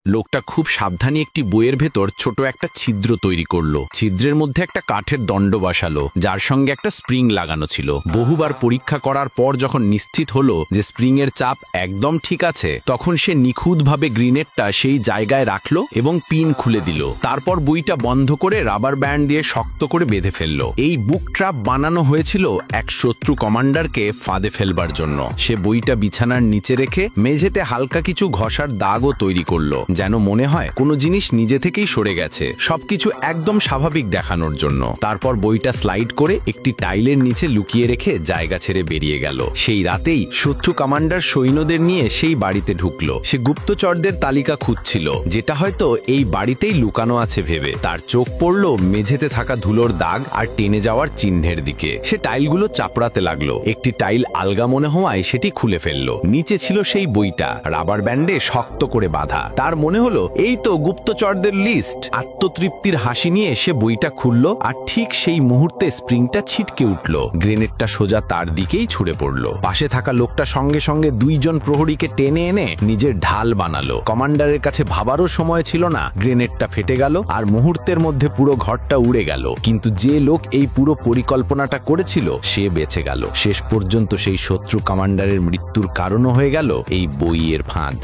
লোকটা খুব সাবধানে একটি বইয়ের ভেতর ছোট একটা ছিদ্র তৈরি করলো। ছিদ্রের মধ্যে একটা কাঠের দণ্ড বসালো, যার সঙ্গে একটা স্প্রিং লাগানো ছিল। বহুবার পরীক্ষা করার পর যখন নিশ্চিত হলো যে স্প্রিং এর চাপ একদম ঠিক আছে, তখন সে নিখুঁতভাবে গ্রেনেডটা সেই জায়গায় রাখলো এবং পিন খুলে দিল। তারপর বইটা বন্ধ করে রাবার ব্যান্ড দিয়ে শক্ত করে বেঁধে ফেললো। এই বুক ট্র্যাপ বানানো হয়েছিল এক শত্রু কমান্ডারকে ফাঁদে ফেলবার জন্য। সে বইটা বিছানার নিচে রেখে মেঝেতে হালকা কিছু ঘষার দাগও তৈরি করলো, যেন মনে হয় কোনো জিনিস নিজে থেকেই সরে গেছে, সবকিছু একদম স্বাভাবিক দেখানোর জন্য। তারপর বইটা স্লাইড করে একটি টাইলের নিচে লুকিয়ে রেখে জায়গা ছেড়ে বেরিয়ে গেল। সেই রাতেই শত্রু কমান্ডার সৈন্যদের নিয়ে সেই বাড়িতে ঢুকলো। সে গুপ্তচরদের তালিকা খুঁজছিল, যেটা হয়তো এই বাড়িতেই লুকানো আছে ভেবে। তার চোখ পড়ল মেঝেতে থাকা ধুলোর দাগ আর টেনে যাওয়ার চিহ্নের দিকে। সে টাইলগুলো চাপড়াতে লাগলো। একটি টাইল আলগা মনে হওয়ায় সেটি খুলে ফেললো। নিচে ছিল সেই বইটা, রাবার ব্যান্ডে শক্ত করে বাঁধা। তার মনে হলো এই তো গুপ্তচরদের লিস্ট। আত্মতৃপ্তির হাসি নিয়ে সে বইটা খুললো, আর ঠিক সেই মুহূর্তে স্প্রিংটা ছিটকে উঠল। গ্রেনেডটা সোজা তার দিকেই ছুড়ে পড়লো। পাশে থাকা লোকটা সঙ্গে সঙ্গে দুইজন প্রহরীকে টেনে এনে নিজের ঢাল বানালো। কমান্ডারের কাছে ভাবারও সময় ছিল না। গ্রেনেডটা ফেটে গেল আর মুহূর্তের মধ্যে পুরো ঘরটা উড়ে গেল। কিন্তু যে লোক এই পুরো পরিকল্পনাটা করেছিল সে বেঁচে গেল। শেষ পর্যন্ত সেই শত্রু কমান্ডারের মৃত্যুর কারণও হয়ে গেল এই বইয়ের ফাঁদ।